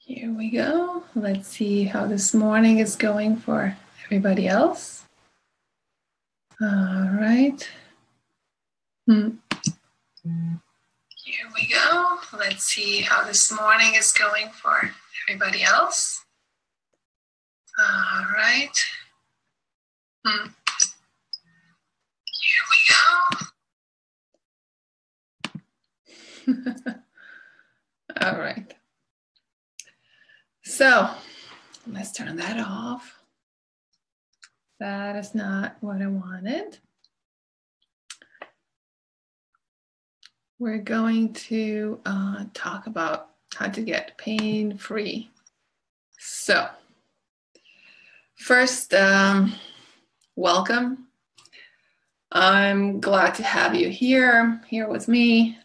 Here we go. Let's see how this morning is going for everybody else. All right. Here we go. Let's see how this morning is going for everybody else. All right. Here we go. All right. So let's turn that off. That is not what I wanted. We're going to talk about how to get pain-free. So first, welcome. I'm glad to have you here with me.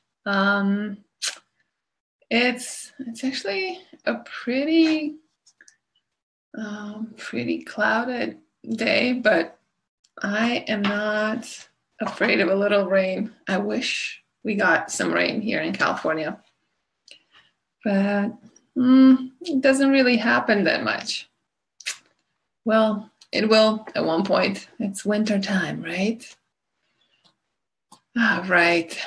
It's actually a pretty clouded day, but I am not afraid of a little rain. I wish we got some rain here in California, but it doesn't really happen that much. Well, it will at one point. It's winter time, right? All right.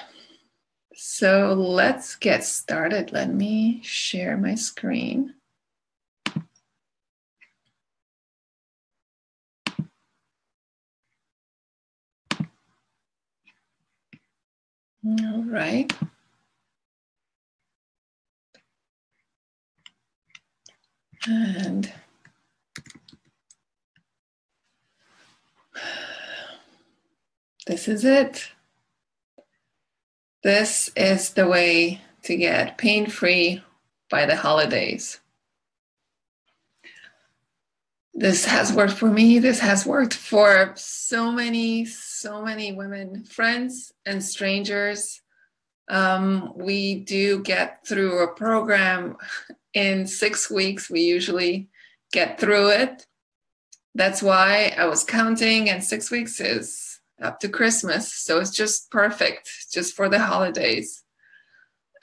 So let's get started. Let me share my screen. All right. And this is it. This is the way to get pain-free by the holidays. This has worked for me. This has worked for so many women, friends and strangers. We do get through a program in 6 weeks. We usually get through it. That's why I was counting, and 6 weeks is up to Christmas. So it's just perfect, just for the holidays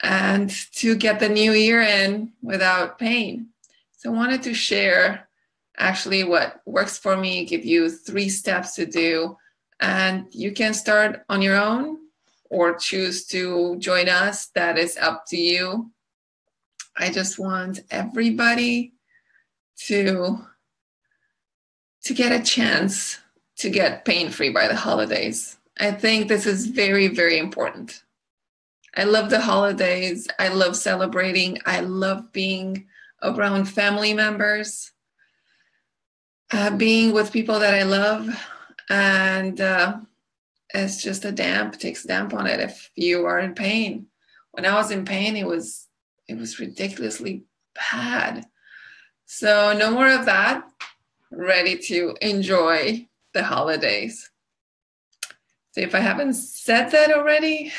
and to get the new year in without pain. So I wanted to share actually what works for me, give you 3 steps to do, and you can start on your own or choose to join us. That is up to you. I just want everybody to get a chance to get pain-free by the holidays. I think this is very, very important. I love the holidays. I love celebrating. I love being around family members, being with people that I love. And it's just takes a damp on it if you are in pain. When I was in pain, it was ridiculously bad. So no more of that. Ready to enjoy the holidays. So if I haven't said that already,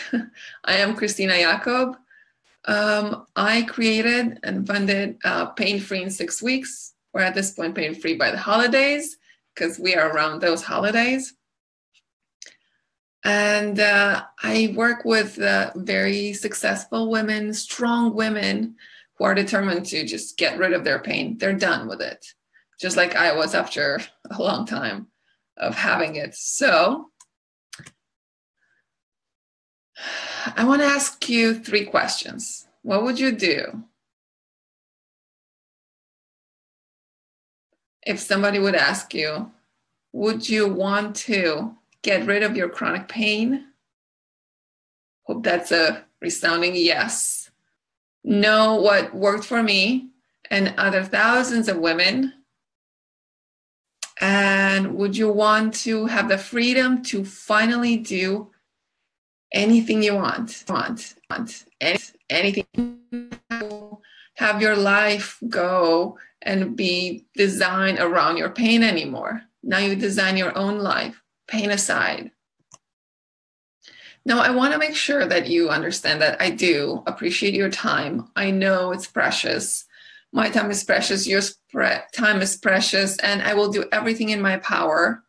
I am Cristina Iacob. I created and funded Pain-Free in 6 weeks. We're at this point pain-free by the holidays because we are around those holidays. And I work with very successful women, strong women who are determined to just get rid of their pain. They're done with it, just like I was after a long time of having it. So I want to ask you 3 questions. What would you do if somebody would ask you, would you want to get rid of your chronic pain? Hope that's a resounding yes. Know what worked for me and other thousands of women. And would you want to have the freedom to finally do anything you want anything, have your life go and be designed around your pain anymore? Now you design your own life, pain aside. Now, I want to make sure that you understand that I do appreciate your time. I know it's precious. My time is precious. Your time is precious. And I will do everything in my power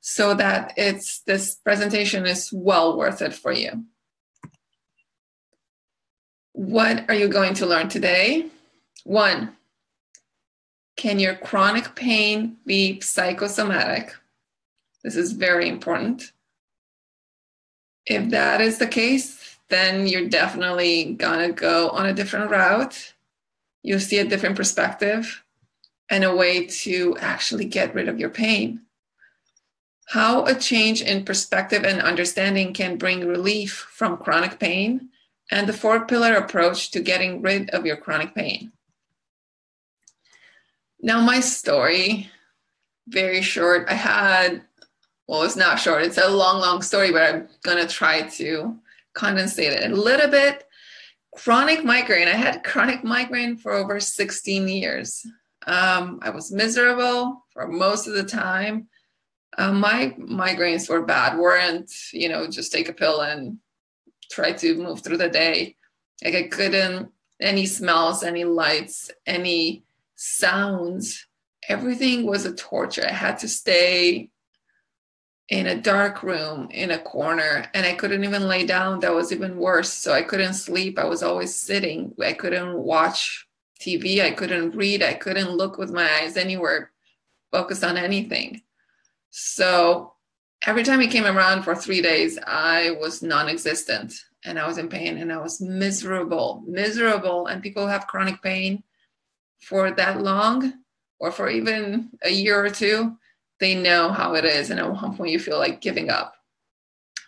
so that this presentation is well worth it for you. What are you going to learn today? 1, Can your chronic pain be psychosomatic? This is very important. If that is the case, then you're definitely gonna go on a different route. You'll see a different perspective and a way to actually get rid of your pain. How a change in perspective and understanding can bring relief from chronic pain, and the 4-pillar approach to getting rid of your chronic pain. Now, my story, very short. It's not short, it's a long story, but I'm gonna try to condensate it a little bit. Chronic migraine. I had chronic migraine for over 16 years. I was miserable for most of the time. My migraines were bad, weren't, just take a pill and try to move through the day. Like I couldn't, any smells, any lights, any sounds, everything was a torture. I had to stay in a dark room in a corner, and I couldn't even lay down. That was even worse. So I couldn't sleep. I was always sitting. I couldn't watch TV. I couldn't read. I couldn't look with my eyes anywhere, focus on anything. So every time he came around for 3 days, I was non-existent, and I was in pain, and I was miserable. And people who have chronic pain for that long, or for even a year or two, they know how it is. And at one point you feel like giving up.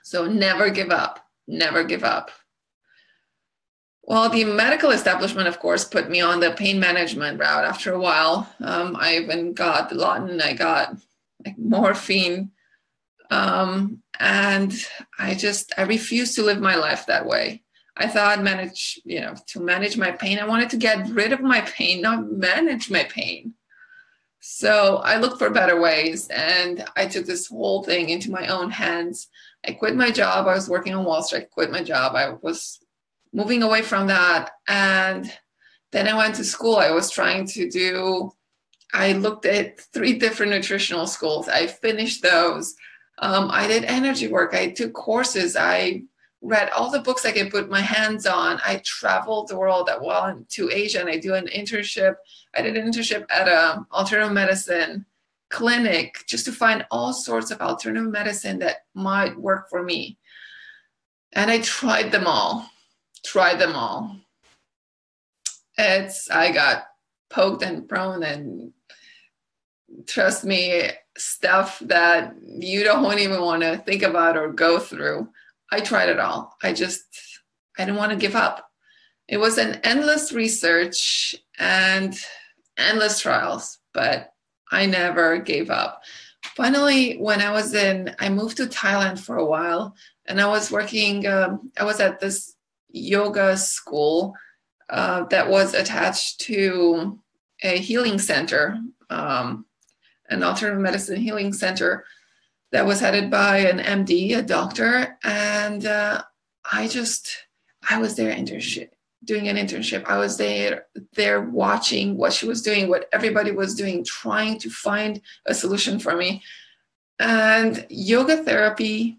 So never give up, never give up. Well, the medical establishment, of course, put me on the pain management route after a while. I even got Dilaudid, I got morphine. And I refused to live my life that way. I thought to manage my pain. I wanted to get rid of my pain, not manage my pain. So I looked for better ways, and I took this whole thing into my own hands. I quit my job. I was working on Wall Street. I quit my job. I was moving away from that. And then I went to school. I looked at 3 different nutritional schools. I finished those. I did energy work. I took courses. I read all the books I could put my hands on. I traveled the world to Asia, and I did an internship at an alternative medicine clinic just to find all sorts of alternative medicine that might work for me. And I tried them all. I got poked and prone, and trust me, stuff that you don't even want to think about or go through. I tried it all. I didn't want to give up. It was an endless research and endless trials, but I never gave up. Finally, when I moved to Thailand for a while, and I was working, I was at this yoga school that was attached to a healing center, an alternative medicine healing center that was headed by an MD, a doctor. And I was there doing an internship. I was there watching what she was doing, what everybody was doing, trying to find a solution for me. And yoga therapy,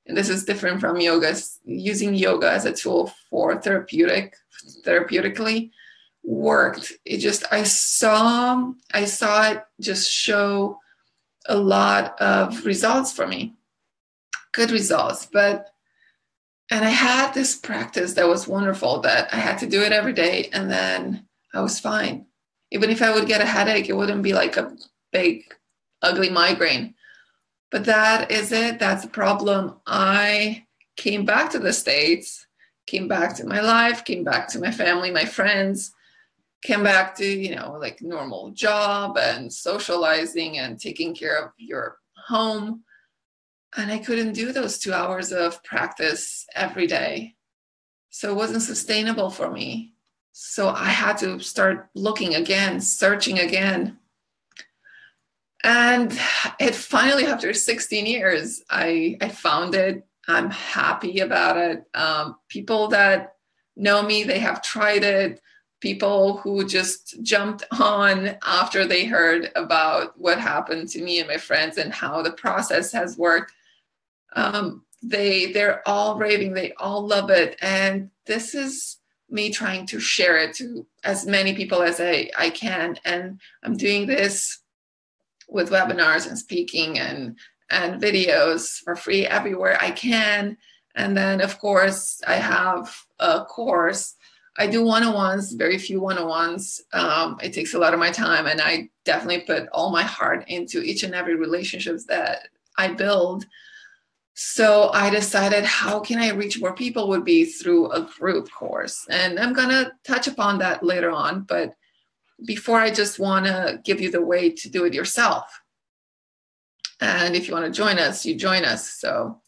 and this is different from yoga, using yoga as a tool for therapeutically worked. I saw it just show a lot of results for me, good results. And I had this practice that was wonderful, that I had to do it every day, and then I was fine. Even if I would get a headache, it wouldn't be like a big, ugly migraine. But that is it. That's the problem. I came back to the States, came back to my life, came back to my family, my friends, came back to, like normal job and socializing and taking care of your home. And I couldn't do those 2 hours of practice every day. So it wasn't sustainable for me. So I had to start looking again, searching again. And it finally, after 16 years, I found it. I'm happy about it. People that know me, they have tried it. People who just jumped on after they heard about what happened to me and my friends and how the process has worked. They're all raving. They all love it. And this is me trying to share it to as many people as I can. And I'm doing this with webinars and speaking and videos for free everywhere I can. And then, of course, I have a course. I do one-on-ones, very few one-on-ones. It takes a lot of my time, and I definitely put all my heart into each and every relationships that I build. So I decided, how can I reach more people would be through a group course. And I'm going to touch upon that later on. But before, I just want to give you the way to do it yourself. And if you want to join us, you join us. So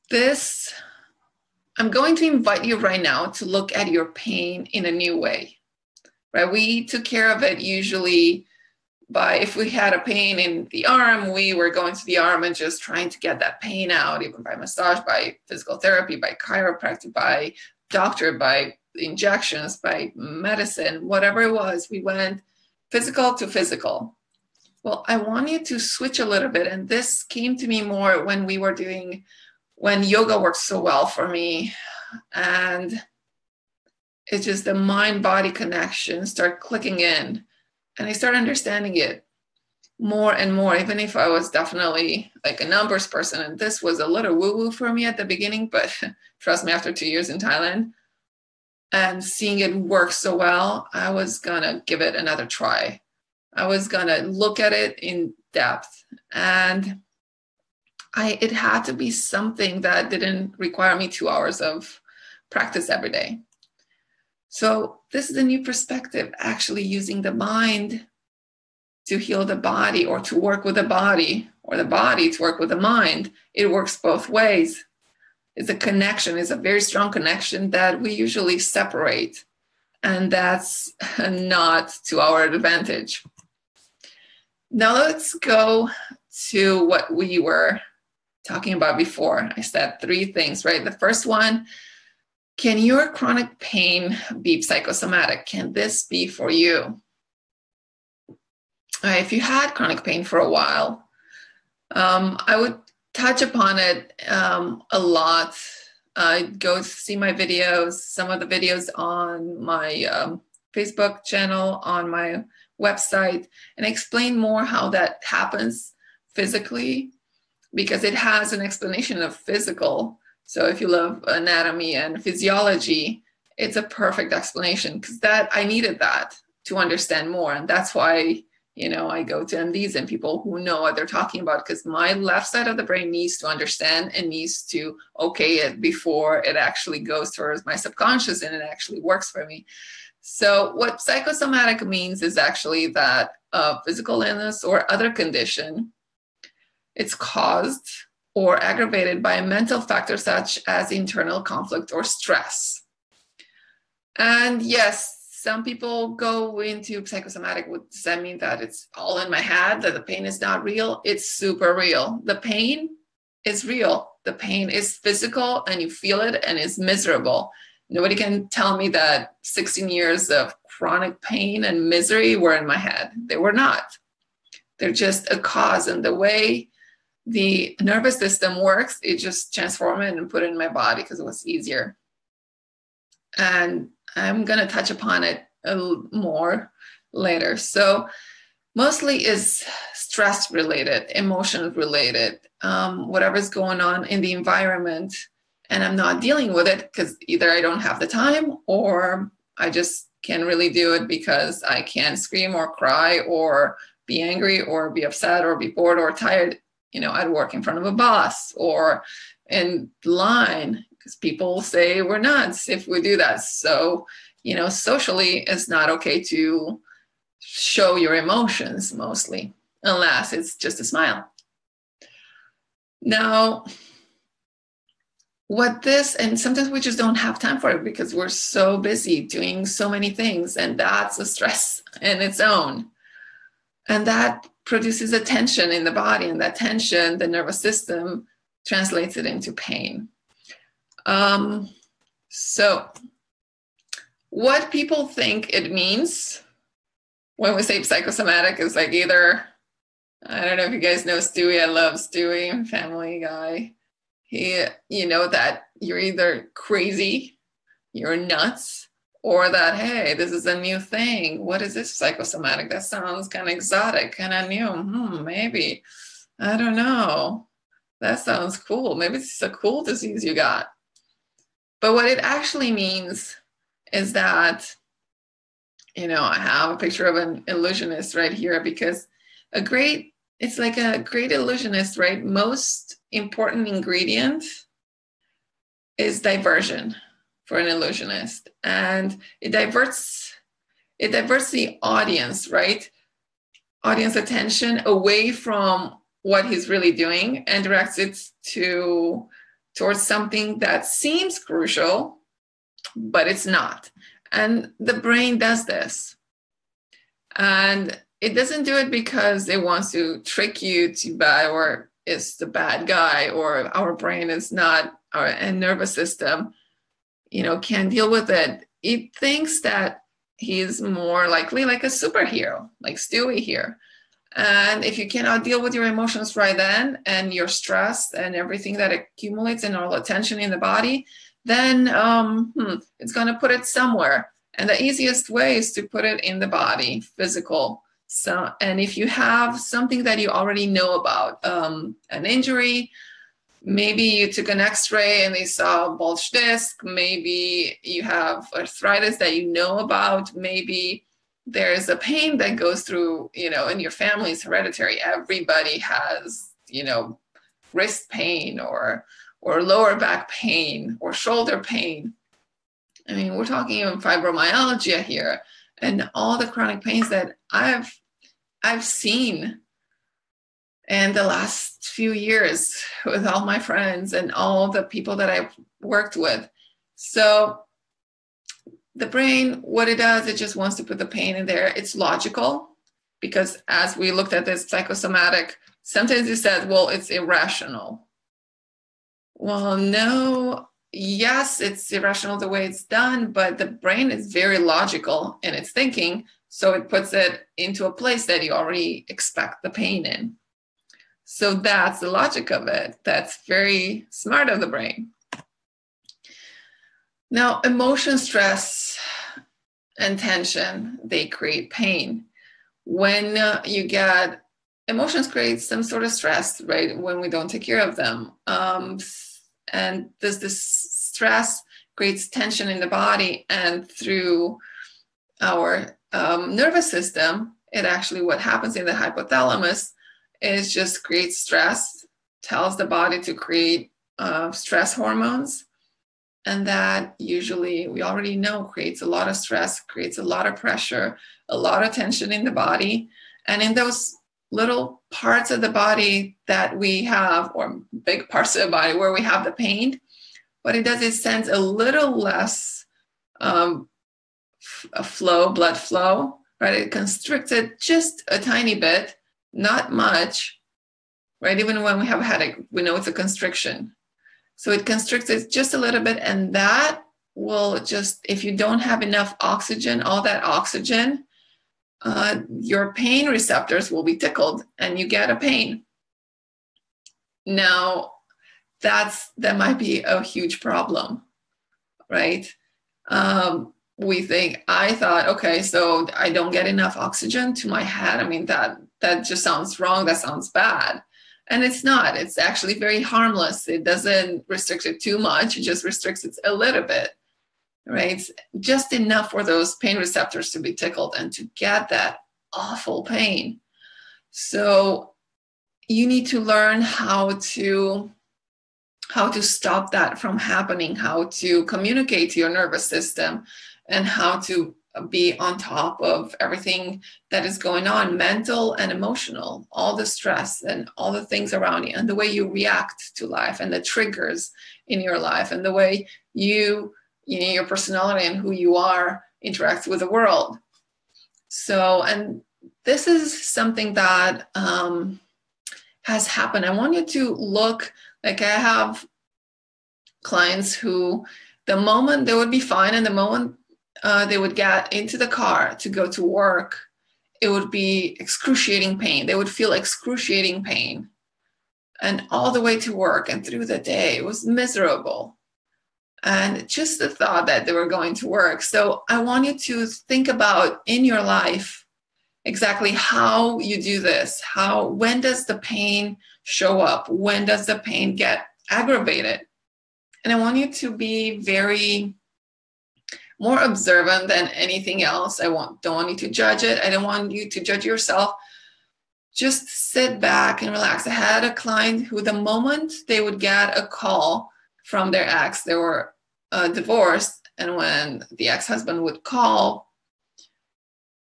this, I'm going to invite you right now to look at your pain in a new way, right? We took care of it usually by, if we had a pain in the arm, we were going to the arm and just trying to get that pain out, even by massage, by physical therapy, by chiropractic, by doctor, by injections, by medicine, whatever it was, we went physical to physical. Well, I want you to switch a little bit. And this came to me more when we were doing, when yoga works so well for me. And it's just the mind-body connection start clicking in. And I started understanding it more and more, even if I was definitely like a numbers person. And this was a little woo-woo for me at the beginning, but trust me, after 2 years in Thailand and seeing it work so well, I was gonna give it another try. I was gonna look at it in depth. And it had to be something that didn't require me 2 hours of practice every day. So this is a new perspective, actually using the mind to heal the body, or to work with the body, or the body to work with the mind. It works both ways. It's a connection, it's a very strong connection that we usually separate. And that's not to our advantage. Now let's go to what we were talking about before. I said 3 things, right? The first one, can your chronic pain be psychosomatic? Can this be for you? If you had chronic pain for a while, I would touch upon it a lot. Go see my videos, some of the videos on my Facebook channel, on my website, and explain more how that happens physically, because it has an explanation of physical. So if you love anatomy and physiology, it's a perfect explanation, because that I needed that to understand more. And that's why, you know, I go to MDs and people who know what they're talking about, because my left side of the brain needs to understand and needs to okay it before it actually goes towards my subconscious and it actually works for me. So what psychosomatic means is actually that a physical illness or other condition, it's caused or aggravated by a mental factor such as internal conflict or stress. And yes, some people go into psychosomatic. Does that mean that it's all in my head, that the pain is not real? It's super real. The pain is real. The pain is physical, and you feel it, and it's miserable. Nobody can tell me that 16 years of chronic pain and misery were in my head. They were not. They're just a cause, and the way the nervous system works, it just transformed it and put it in my body because it was easier. And I'm going to touch upon it a little more later. So mostly is stress related, emotion related, whatever's going on in the environment, and I'm not dealing with it because either I don't have the time, or I just can't really do it because I can't scream or cry or be angry or be upset or be bored or tired, you know, at work in front of a boss or in line, because people say we're nuts if we do that. So, you know, socially it's not okay to show your emotions mostly, unless it's just a smile. Now, what this, and sometimes we just don't have time for it because we're so busy doing so many things, and that's a stress in its own. And that produces a tension in the body, and that tension, the nervous system translates it into pain. So what people think it means when we say psychosomatic is like either, I don't know if you guys know Stewie, I love Stewie, Family Guy. He, you know, that you're either crazy, you're nuts, or that, hey, this is a new thing. What is this psychosomatic? That sounds kind of exotic, kind of new. Maybe. I don't know. That sounds cool. Maybe it's a cool disease you got. But what it actually means is that, I have a picture of an illusionist right here, because it's like a great illusionist, right? Most important ingredient is diversion for an illusionist. And it diverts the audience, right? Audience attention away from what he's really doing and directs it towards something that seems crucial, but it's not. And the brain does this. And it doesn't do it because it wants to trick you to buy, or is the bad guy, or our brain is not, and nervous system, can't deal with it. It thinks that he's more likely like a superhero, like Stewie here. And if you cannot deal with your emotions right then, and you're stressed and everything that accumulates and all the tension in the body, then it's going to put it somewhere. And the easiest way is to put it in the body, physical. So, and if you have something that you already know about, an injury, maybe you took an X-ray and they saw a bulged disc, maybe you have arthritis that you know about, maybe there's a pain that goes through, in your family is hereditary. Everybody has, wrist pain or lower back pain or shoulder pain. I mean, we're talking about fibromyalgia here, and all the chronic pains that I've seen in the last few years with all my friends and all the people that I've worked with. So the brain, what it does, it just wants to put the pain in there. It's logical, because as we looked at this psychosomatic, sometimes you said, well, it's irrational. Well, no, yes, it's irrational the way it's done, but the brain is very logical in its thinking. So it puts it into a place that you already expect the pain in. So that's the logic of it. That's very smart of the brain. Now, emotion, stress, and tension, they create pain. When you get emotions, create some sort of stress, right? When we don't take care of them. And this stress creates tension in the body, and through our nervous system, it actually, what happens in the hypothalamus is just creates stress, tells the body to create stress hormones. And that usually, we already know, creates a lot of stress, creates a lot of pressure, a lot of tension in the body. And in those little parts of the body that we have, or big parts of the body where we have the pain, what it does is sends a little less blood flow, right? It constricts it just a tiny bit, not much, right? Even when we have a headache, we know it's a constriction. So it constricts it just a little bit, and that will just, if you don't have enough oxygen, all that oxygen, your pain receptors will be tickled and you get a pain. Now, that might be a huge problem, right? I thought, okay, so I don't get enough oxygen to my head. I mean, that just sounds wrong. That sounds bad. And it's not. It's actually very harmless. It doesn't restrict it too much. It just restricts it a little bit, right? Just enough for those pain receptors to be tickled and to get that awful pain. So you need to learn how to stop that from happening, how to communicate to your nervous system, and how to be on top of everything that is going on, mental and emotional, all the stress and all the things around you, and the way you react to life, and the triggers in your life, and the way your personality and who you are interacts with the world. So, and this is something that has happened. I want you to look, like I have clients who, the moment they would be fine, and the moment they would get into the car to go to work, it would be excruciating pain. They would feel excruciating pain. And all the way to work and through the day, it was miserable. And just the thought that they were going to work. So I want you to think about in your life exactly how you do this. When does the pain show up? When does the pain get aggravated? And I want you to be very more observant than anything else. Don't want you to judge it. I don't want you to judge yourself. Just sit back and relax. I had a client who, the moment they would get a call from their ex, they were divorced, and when the ex-husband would call,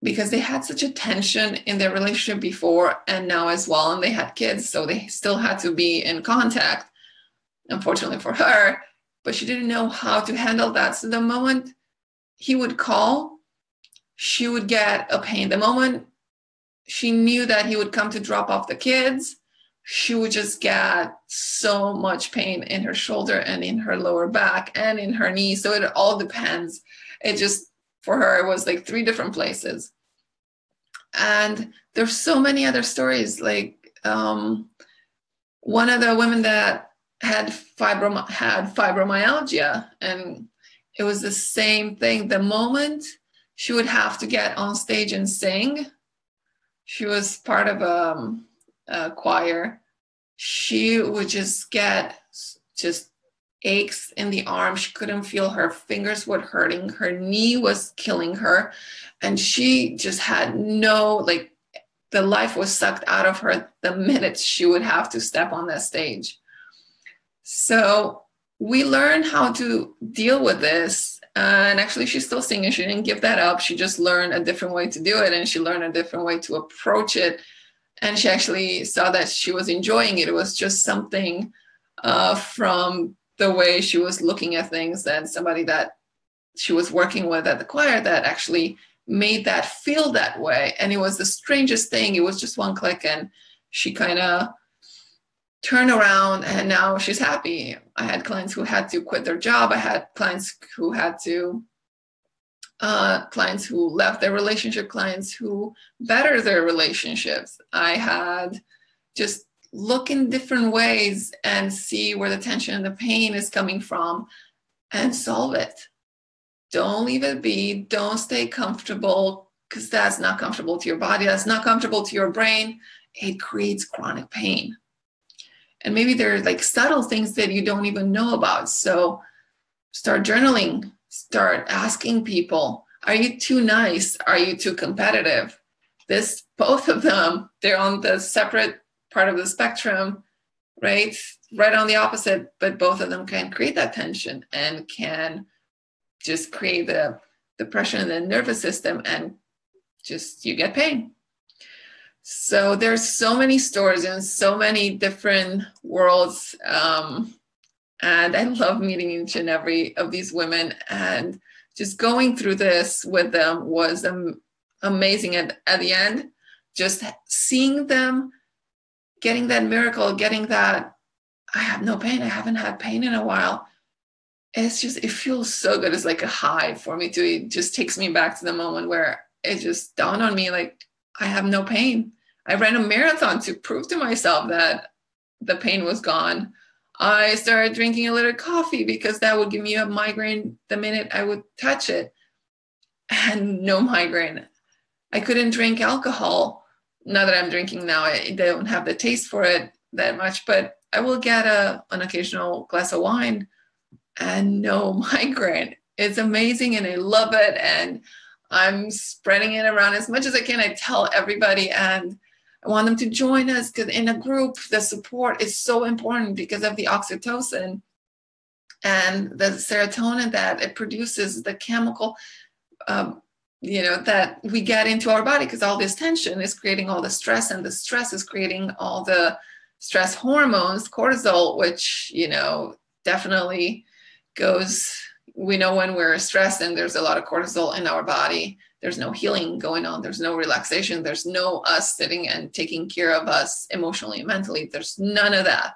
because they had such a tension in their relationship before and now as well, and they had kids, so they still had to be in contact, unfortunately for her, but she didn't know how to handle that. So the moment he would call, she would get a pain. The moment she knew that he would come to drop off the kids, she would just get so much pain in her shoulder and in her lower back and in her knee. So it all depends. It just, for her, it was like 3 different places. And there's so many other stories. Like one of the women that had fibromyalgia, and it was the same thing. The moment she would have to get on stage and sing, she was part of a choir, she would just get aches in the arm. She couldn't feel, her fingers were hurting, her knee was killing her, and she just had the life was sucked out of her the minute she would have to step on that stage. So we learned how to deal with this, and actually she's still singing. She didn't give that up. She just learned a different way to do it, and she learned a different way to approach it. And she actually saw that she was enjoying it. It was just something from the way she was looking at things, that somebody that she was working with at the choir that actually made that feel that way. And it was the strangest thing. It was just one click, and she kind of turned around, and now she's happy. I had clients who had to quit their job. I had clients who clients who left their relationship, clients who bettered their relationships. I had just look in different ways and see where the tension and the pain is coming from and solve it. Don't leave it be. Don't stay comfortable, because that's not comfortable to your body. That's not comfortable to your brain. It creates chronic pain. And maybe there are subtle things that you don't even know about. So start journaling. Start asking people, are you too nice? Are you too competitive? Both of them, they're on the separate part of the spectrum, right? Right on the opposite, but both of them can create that tension and can just create the depression in the nervous system, and just you get pain. So there's so many stories and so many different worlds. And I love meeting each and every of these women, and just going through this with them was amazing. And at the end, just seeing them getting that miracle, getting that, I have no pain. I haven't had pain in a while. It feels so good. It's like a high for me too. It just takes me back to the moment where it just dawned on me, I have no pain. I ran a marathon to prove to myself that the pain was gone. I started drinking a little coffee because that would give me a migraine the minute I would touch it, and no migraine. I couldn't drink alcohol. Not that I'm drinking now. I don't have the taste for it that much, but I will get an occasional glass of wine and no migraine. It's amazing, and I love it, and I'm spreading it around as much as I can. I tell everybody, and I want them to join us, because in a group, the support is so important because of the oxytocin and the serotonin that it produces, the chemical, that we get into our body, because all this tension is creating all the stress, and the stress is creating all the stress hormones, cortisol, which, definitely goes, we know when we're stressed and there's a lot of cortisol in our body, there's no healing going on. There's no relaxation. There's no us sitting and taking care of us emotionally and mentally. There's none of that.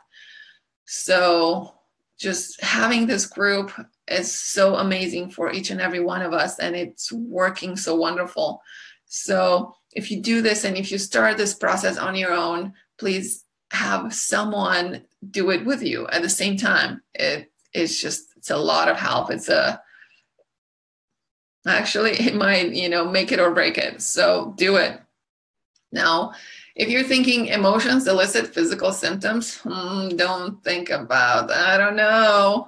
So just having this group is so amazing for each and every one of us, and it's working so wonderful. So if you do this, and if you start this process on your own, please have someone do it with you at the same time. It's It's a lot of help. Actually, it might, make it or break it. So do it. Now, if you're thinking emotions elicit physical symptoms, don't think about, I don't know.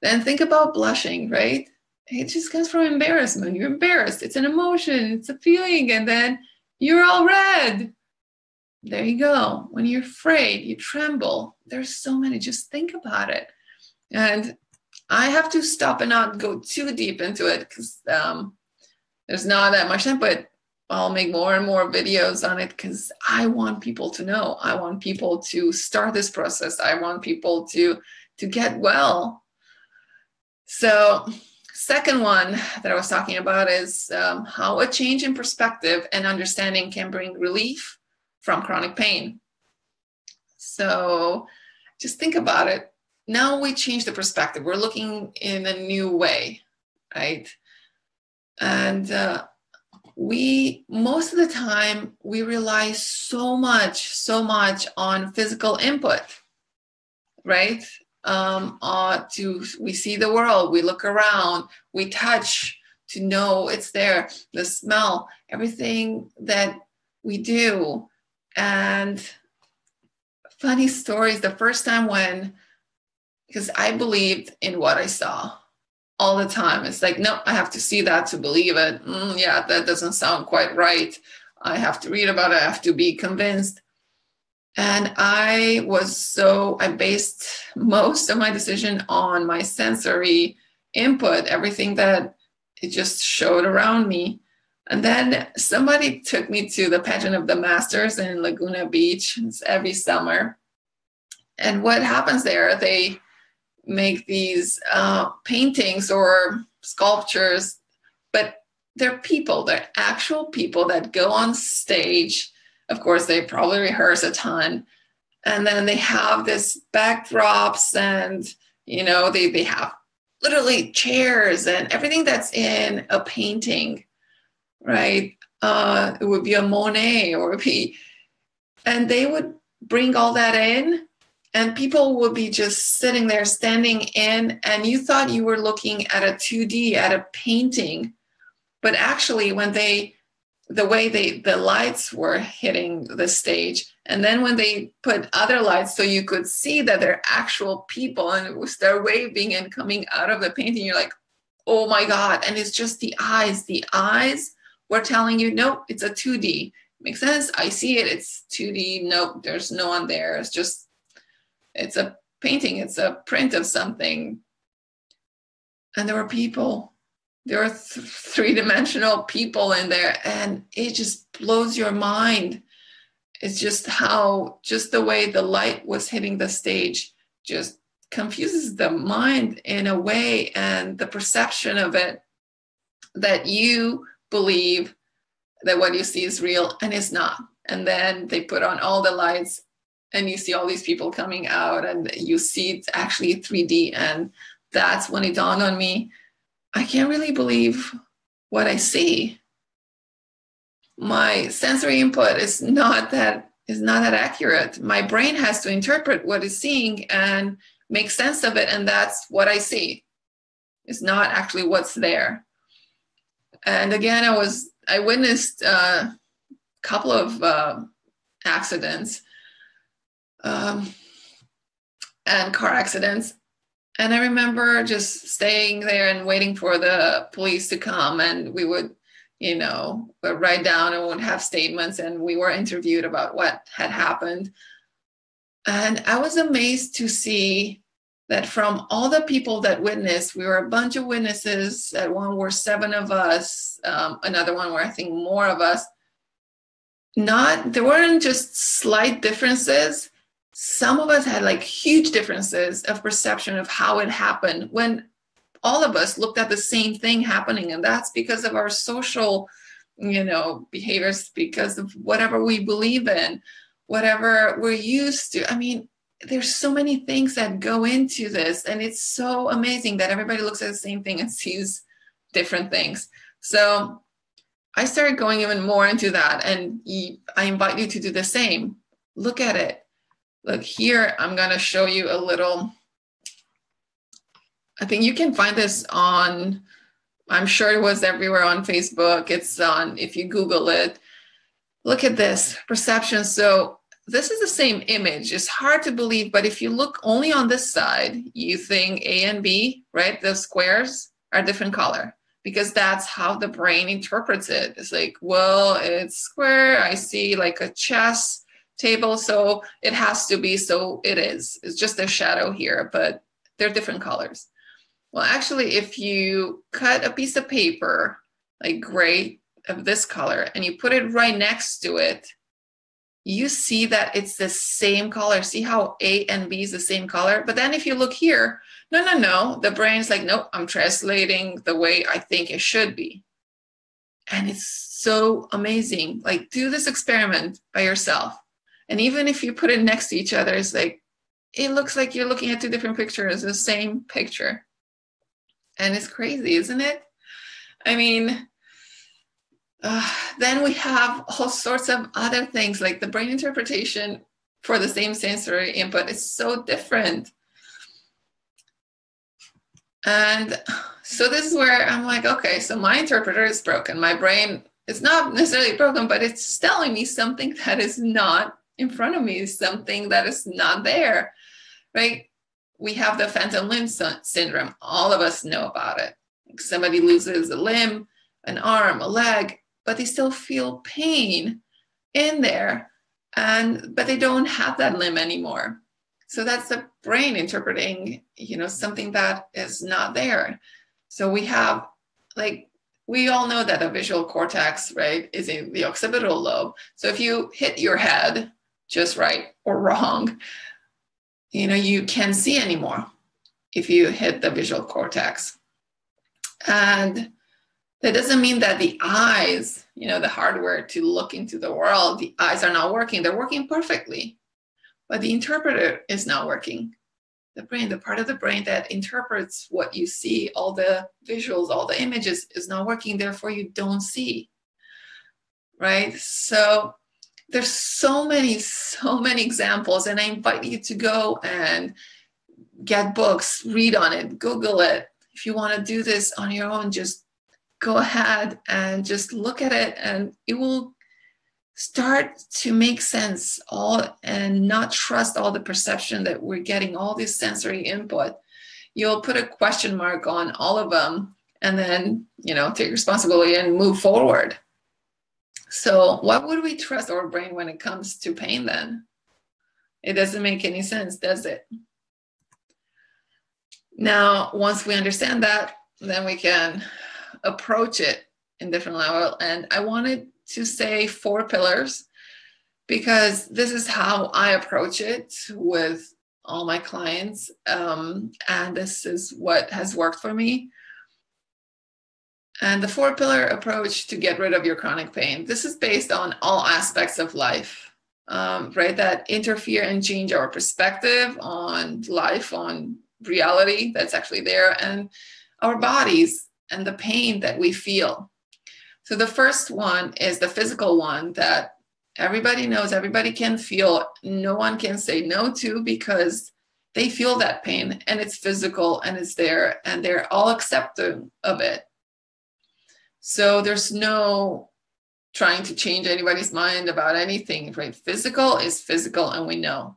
Then think about blushing, right? It just comes from embarrassment. You're embarrassed. It's an emotion. It's a feeling. And then you're all red. There you go. When you're afraid, you tremble. There's so many. Just think about it. And I have to stop and not go too deep into it because there's not that much time, but I'll make more and more videos on it because I want people to know. I want people to start this process. I want people to get well. So second one that I was talking about is how a change in perspective and understanding can bring relief from chronic pain. So just think about it. Now we change the perspective. We're looking in a new way, right? And most of the time, we rely so much on physical input, right? We see the world, we look around, we touch to know it's there, the smell, everything that we do. And funny stories, the first time because I believed in what I saw all the time. It's like, no, I have to see that to believe it. Yeah, that doesn't sound quite right. I have to read about it. I have to be convinced. And I based most of my decision on my sensory input, everything that it just showed around me. And then somebody took me to the Pageant of the Masters in Laguna Beach. It's every summer. And what happens there, they make these paintings or sculptures, but they're actual people that go on stage. Of course, they probably rehearse a ton. And then they have this backdrops and, they have literally chairs and everything that's in a painting, right? It would be a Monet and they would bring all that in. And people would be just sitting there, standing in, and you thought you were looking at a 2D, at a painting. But actually, when the lights were hitting the stage, and then when they put other lights so you could see that they're actual people, and it was their waving and coming out of the painting, you're like, oh my God. And it's just the eyes. The eyes were telling you, nope, it's a 2D. Makes sense. I see it. It's 2D. Nope, there's no one there. It's a painting, it's a print of something. And there were people, there were three-dimensional people in there, and it just blows your mind. It's just the way the light was hitting the stage just confuses the mind in a way, and the perception of it, that you believe that what you see is real and it's not. And then they put on all the lights, and you see all these people coming out, and you see it's actually 3D. And that's when it dawned on me, I can't really believe what I see. My sensory input is not that accurate. My brain has to interpret what it's seeing and make sense of it, and that's what I see. It's not actually what's there. And again, I witnessed a couple of accidents. And car accidents. And I remember just staying there and waiting for the police to come, and we would, write down and would have statements, and we were interviewed about what had happened. And I was amazed to see that from all the people that witnessed, we were a bunch of witnesses. At one were 7 of us, another one were, I think, more of us. There weren't just slight differences. Some of us had like huge differences of perception of how it happened, when all of us looked at the same thing happening. And that's because of our social, behaviors, because of whatever we believe in, whatever we're used to. I mean, there's so many things that go into this, and it's so amazing that everybody looks at the same thing and sees different things. So I started going even more into that, and I invite you to do the same. Look at it. Look here, I'm going to show you a little I think you can find this on, I'm sure it was everywhere on Facebook. It's on, if you Google it, look at this perception. So this is the same image. It's hard to believe, but if you look only on this side, you think A and B, right? The squares are different color because that's how the brain interprets it. It's like, well, it's square. I see like a chess table, so it has to be, so it is. It's just a shadow here, but they're different colors. Well, actually, if you cut a piece of paper, like gray of this color, and you put it right next to it, you see that it's the same color. See how A and B is the same color? But then if you look here, no, the brain's like, nope, I'm translating the way I think it should be. And it's so amazing. Like, do this experiment by yourself. And even if you put it next to each other, it's like, it looks like you're looking at two different pictures, the same picture. And it's crazy, isn't it? I mean, then we have all sorts of other things, like the brain interpretation for the same sensory input is so different. And so this is where I'm like, okay, so my interpreter is broken. My brain is not necessarily broken, but it's telling me something that is not in front of me, something that is not there, right? We have the phantom limb syndrome. All of us know about it. Somebody loses a limb, an arm, a leg, but they still feel pain in there, but they don't have that limb anymore. So that's the brain interpreting, something that is not there. So we have, like, we all know that the visual cortex, right, is in the occipital lobe. So if you hit your head just right or wrong, you can't see anymore if you hit the visual cortex. And that doesn't mean that the eyes, the hardware to look into the world, the eyes are not working. They're working perfectly, but the interpreter is not working. The brain, the part of the brain that interprets what you see, all the visuals, all the images, is not working. Therefore, you don't see, right? So there's so many examples, and I invite you to go and get books, read on it, Google it. If you want to do this on your own, just go ahead and just look at it, and it will start to make sense and not trust all the perception that we're getting, all this sensory input. You'll put a question mark on all of them, and then, take responsibility and move forward. So why would we trust our brain when it comes to pain then? It doesn't make any sense, does it? Now, once we understand that, then we can approach it in different level. And I wanted to say 4 pillars because this is how I approach it with all my clients. And this is what has worked for me. And the 4-pillar approach to get rid of your chronic pain. This is based on all aspects of life, right? That interfere and change our perspective on life, on reality that's actually there, and our bodies and the pain that we feel. So the first one is the physical one that everybody knows, everybody can feel. No one can say no to because they feel that pain and it's physical and it's there and they're all accepting of it. So there's no trying to change anybody's mind about anything, right? Physical is physical and we know.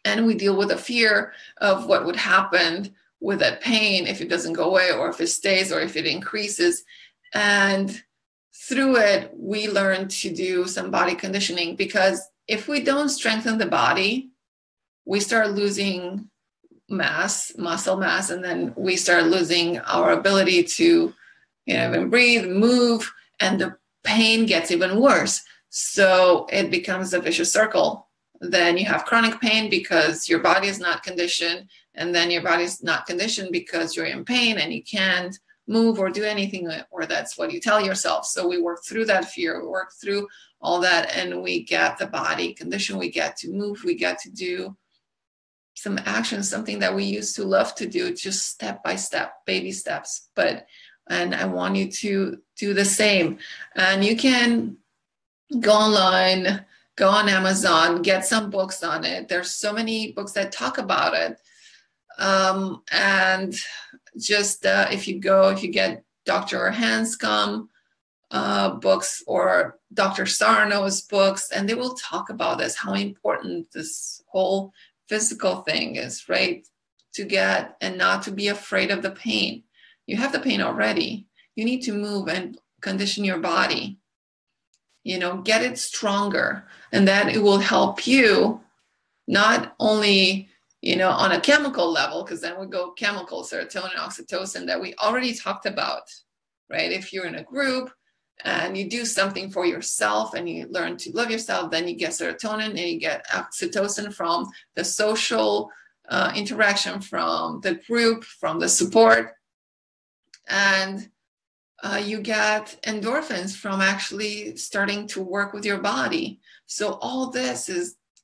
And we deal with the fear of what would happen with that pain if it doesn't go away or if it stays or if it increases. And through it, we learn to do some body conditioning, because if we don't strengthen the body, we start losing muscle mass, and then we start losing our ability to even breathe, move, and the pain gets even worse. So it becomes a vicious circle. Then you have chronic pain because your body is not conditioned, and then your body is not conditioned because you're in pain and you can't move or do anything, or that's what you tell yourself. So we work through that fear, we work through all that, and we get the body conditioned, we get to move, we get to do some action, something that we used to love to do, just step by step, baby steps. And I want you to do the same. And you can go online, go on Amazon, get some books on it. There's so many books that talk about it. And just if you get Dr. Hanscom books or Dr. Sarno's books, and they will talk about this, how important this whole physical thing is, right? To get and not to be afraid of the pain. You have the pain already. You need to move and condition your body, get it stronger, and that it will help you not only, on a chemical level, because then we go chemical, serotonin, oxytocin, that we already talked about, right? If you're in a group and you do something for yourself and you learn to love yourself, then you get serotonin and you get oxytocin from the social interaction, from the group, from the support. And you get endorphins from actually starting to work with your body. So all this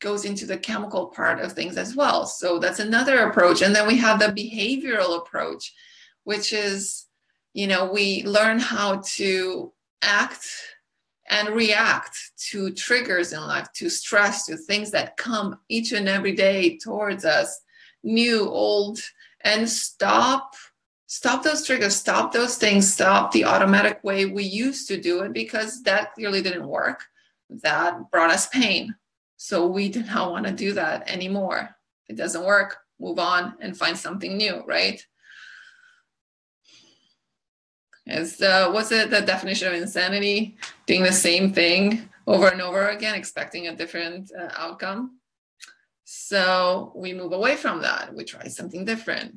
goes into the chemical part of things as well. So that's another approach. And then we have the behavioral approach, which is, we learn how to act and react to triggers in life, to stress, to things that come each and every day towards us, new, old, and stop those triggers, stop those things, stop the automatic way we used to do it, because that clearly didn't work. That brought us pain. So we do not want to do that anymore. It doesn't work. Move on and find something new, right? What's the definition of insanity? Doing the same thing over and over again, expecting a different outcome. So we move away from that. We try something different.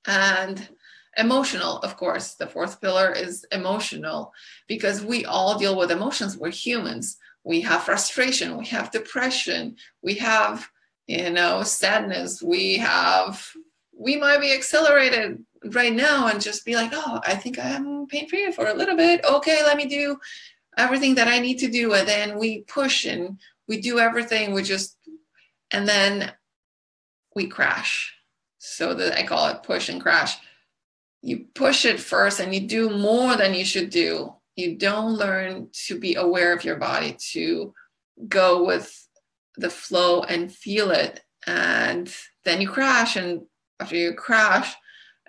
And emotional, of course, the fourth pillar is emotional, because we all deal with emotions. We're humans. We have frustration. We have depression. We have, sadness. We might be accelerated right now and just be like, oh, I think I'm pain-free for a little bit. Okay, let me do everything that I need to do. And then we push and we do everything. And then we crash. So I call it push and crash. You push it first and you do more than you should do. You don't learn to be aware of your body, to go with the flow and feel it. And then you crash. And after you crash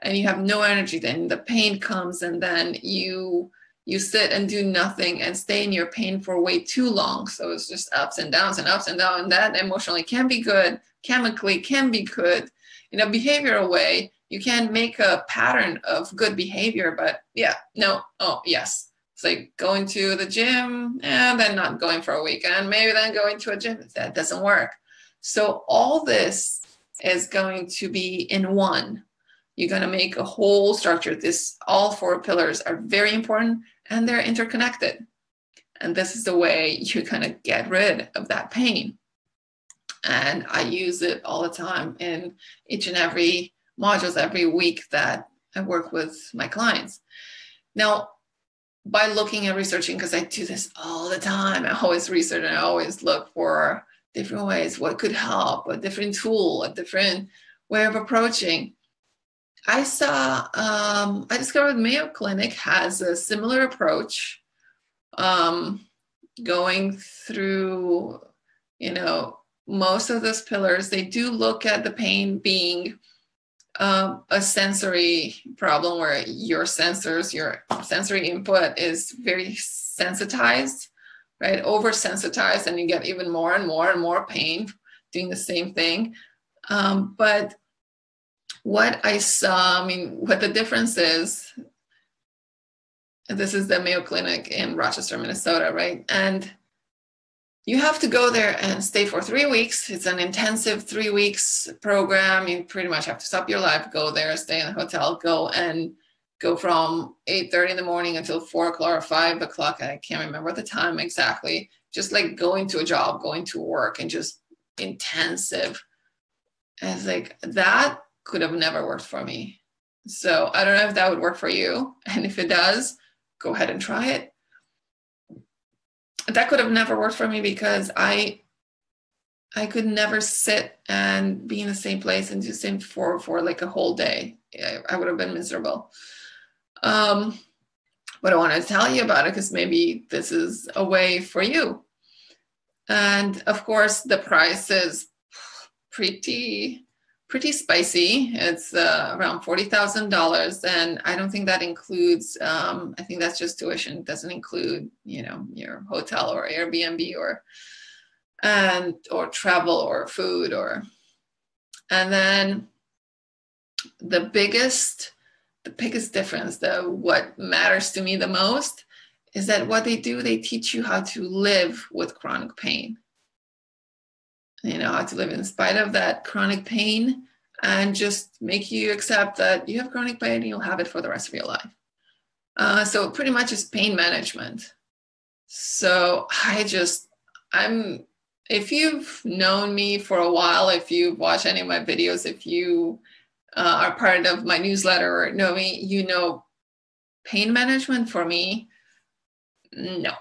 and you have no energy, then the pain comes, and then you sit and do nothing and stay in your pain for way too long. So it's just ups and downs and ups and downs. And that emotionally can be good, chemically can be good. In a behavioral way, you can make a pattern of good behavior, but yes. It's like going to the gym and then not going for a weekend, maybe then going to a gym. That doesn't work. So all this is going to be in one. You're going to make a whole structure. All four pillars are very important and they're interconnected. And this is the way you kind of get rid of that pain. And I use it all the time in each and every modules every week that I work with my clients. Now, by looking and researching, because I do this all the time, I always research and I always look for different ways, what could help, a different tool, a different way of approaching. I discovered Mayo Clinic has a similar approach, going through, most of those pillars. They do look at the pain being a sensory problem, where your sensory input is very sensitized, right? Oversensitized, and you get even more and more and more pain doing the same thing. But what I saw, what the difference is, this is the Mayo Clinic in Rochester, Minnesota, right? And you have to go there and stay for 3 weeks. It's an intensive 3 weeks program. You pretty much have to stop your life, go there, stay in a hotel, go from 8:30 in the morning until 4 o'clock or 5 o'clock. I can't remember the time exactly. Just like going to a job, going to work, and just intensive. And it's like, that could have never worked for me. So I don't know if that would work for you. And if it does, go ahead and try it. That could have never worked for me, because I could never sit and be in the same place and do the same for like a whole day. I would have been miserable. But I want to tell you about it because maybe this is a way for you. And of course, the price is pretty pretty spicy. It's around $40,000, and I don't think that includes. I think that's just tuition. It doesn't include, your hotel or Airbnb or travel or food and then the biggest difference, though, what matters to me the most, is that what they do, they teach you how to live with chronic pain. How to live in spite of that chronic pain, and just make you accept that you have chronic pain and you'll have it for the rest of your life. So pretty much it's pain management. So if you've known me for a while, if you've watched any of my videos, if you are part of my newsletter or know me, pain management for me, no.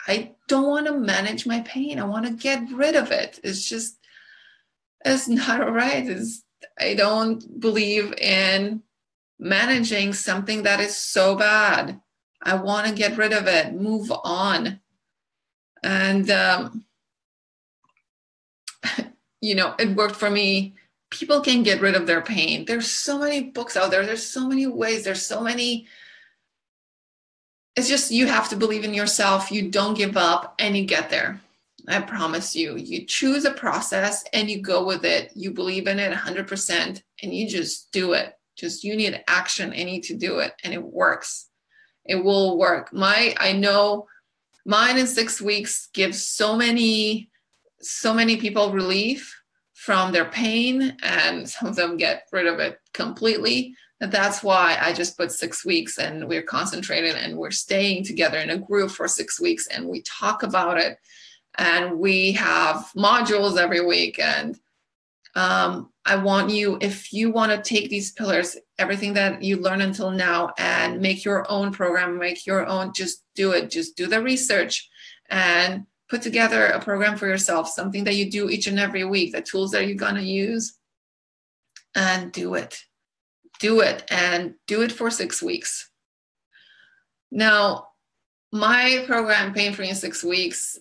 I don't want to manage my pain. I want to get rid of it. It's not all right. I don't believe in managing something that is so bad. I want to get rid of it, move on. And, it worked for me. People can get rid of their pain. There's so many books out there. There's so many ways. There's so many. It's just, you have to believe in yourself. You don't give up and you get there. I promise you. You choose a process and you go with it. You believe in it 100% and you just do it. You need action and you need to do it, and it works. It will work. I know mine in 6 weeks gives so many people relief from their pain, and some of them get rid of it completely. That's why I just put 6 weeks, and we're concentrated and we're staying together in a group for 6 weeks, and we talk about it, and we have modules every week. And I want you, if you want to take these pillars, everything that you learned until now, and make your own program, just do it. Just do the research and put together a program for yourself, something that you do each and every week, the tools that you're going to use, and do it. And do it for 6 weeks. Now, my program, Pain Free in 6 weeks,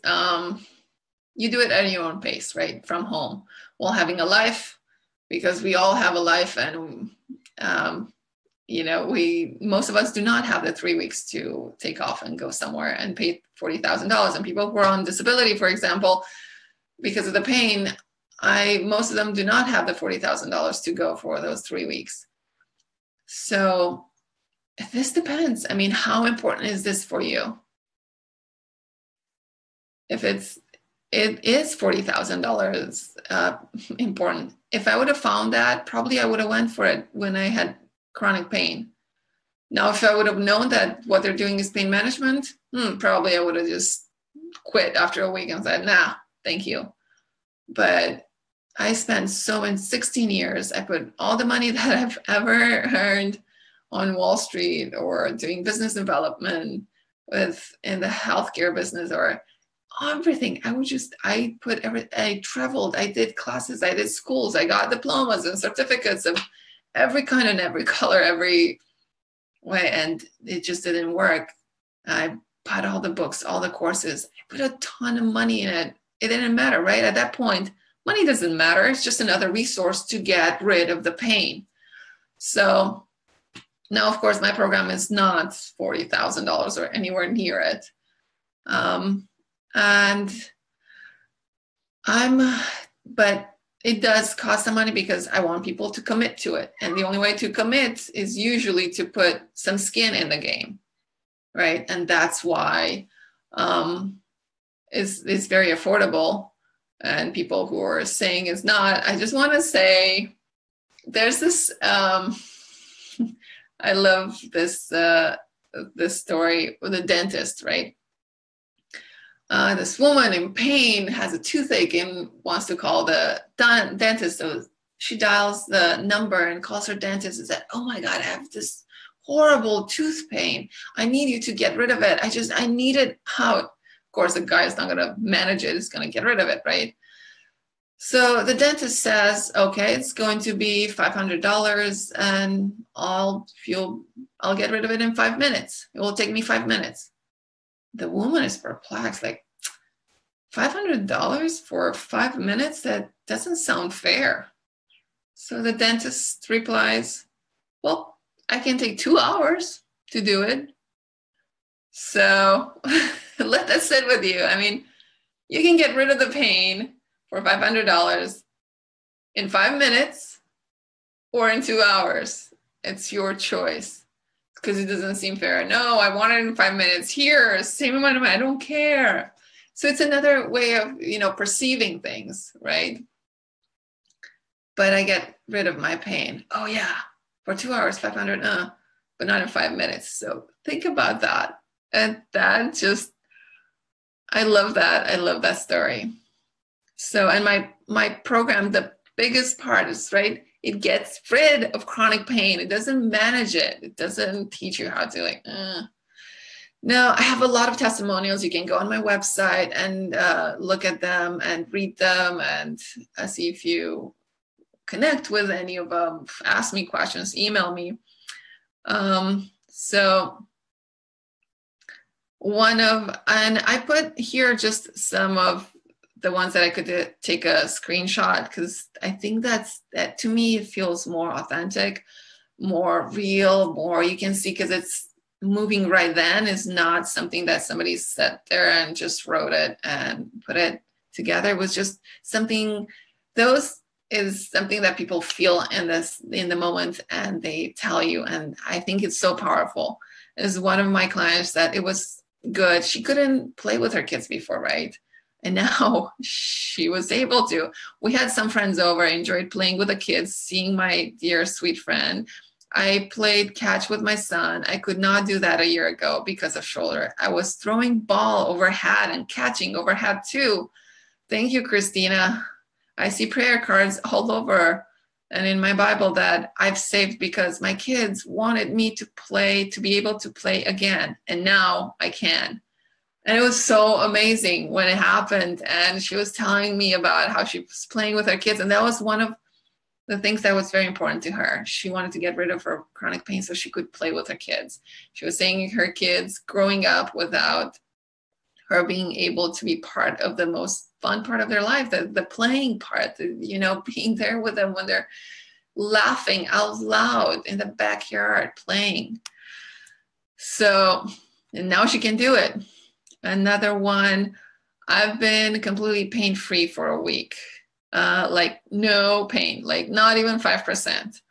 you do it at your own pace, right? From home, while having a life, because we all have a life, and, most of us do not have the 3 weeks to take off and go somewhere and pay $40,000. And people who are on disability, for example, because of the pain, most of them do not have the $40,000 to go for those 3 weeks. So this depends. I mean, how important is this for you? If it is $40,000 important. If I would have found that, probably I would have went for it when I had chronic pain. Now, if I would have known that what they're doing is pain management, probably I would have just quit after a week and said, nah, thank you. But I spent 16 years, I put all the money that I've ever earned on Wall Street or doing business development in the healthcare business or everything. I traveled, I did classes, I did schools, I got diplomas and certificates of every kind and every color, every way, and it just didn't work. I bought all the books, all the courses, I put a ton of money in it. It didn't matter, right? At that point, money doesn't matter. It's just another resource to get rid of the pain. So now, of course, my program is not $40,000 or anywhere near it. But it does cost some money because I want people to commit to it. And the only way to commit is usually to put some skin in the game, right? And that's why it's very affordable. And people who are saying it's not, I just want to say, there's this, I love this story with a dentist, right? This woman in pain has a toothache and wants to call the dentist. So she dials the number and calls her dentist and said, oh my God, I have this horrible tooth pain. I need you to get rid of it. I need it out. Of course, the guy is not going to manage it. He's going to get rid of it, right? So the dentist says, okay, it's going to be $500 and I'll get rid of it in 5 minutes. It will take me 5 minutes. The woman is perplexed, like, $500 for 5 minutes? That doesn't sound fair. So the dentist replies, well, I can take 2 hours to do it. So let that sit with you. I mean, you can get rid of the pain for $500 in 5 minutes or in 2 hours. It's your choice, because it doesn't seem fair. No, I want it in 5 minutes. Here, same amount of money. I don't care. So it's another way of, perceiving things, right? But I get rid of my pain. Oh yeah, for 2 hours, 500, but not in 5 minutes. So think about that. And that just, I love that. I love that story. So, and my program, the biggest part is, right, it gets rid of chronic pain. It doesn't manage it. It doesn't teach you how to No, I have a lot of testimonials. You can go on my website and look at them and read them and see if you connect with any of them. Ask me questions, email me. So and I put here just some of the ones that I could take a screenshot, because I think that to me, it feels more authentic, more real, more you can see, because it's moving right then. Is not something that somebody sat there and just wrote it and put it together. It was just something, is something that people feel in the moment, and they tell you. And I think it's so powerful. Is one of my clients that it was good. She couldn't play with her kids before, right? And now she was able to. We had some friends over. I enjoyed playing with the kids, seeing my dear, sweet friend. I played catch with my son. I could not do that a year ago because of shoulder. I was throwing ball overhead and catching overhead too. Thank you, Cristina. I see prayer cards all over and in my Bible that I've saved because my kids wanted me to play, to be able to play again. And now I can. And it was so amazing when it happened. And she was telling me about how she was playing with her kids. And that was one of the things that was very important to her. She wanted to get rid of her chronic pain so she could play with her kids. She was saying her kids growing up without her being able to be part of the most fun part of their life, the playing part, being there with them when they're laughing out loud in the backyard playing. So, and now she can do it. Another one, I've been completely pain-free for a week. Like no pain, like not even 5%.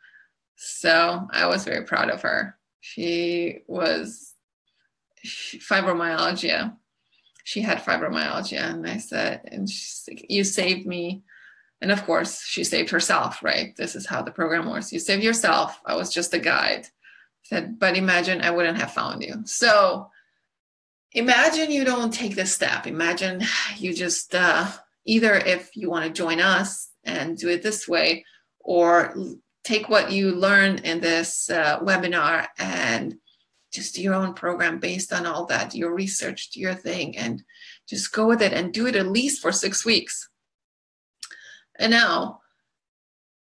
So I was very proud of her. Fibromyalgia. She had fibromyalgia, and I said, and she's like, you saved me. And of course, she saved herself, right? This is how the program works. You save yourself. I was just a guide. I said, but imagine I wouldn't have found you. So imagine you don't take this step. Imagine you just, either if you want to join us and do it this way, or take what you learn in this webinar and just do your own program based on all that, your research, do your thing, and just go with it and do it at least for 6 weeks. And now,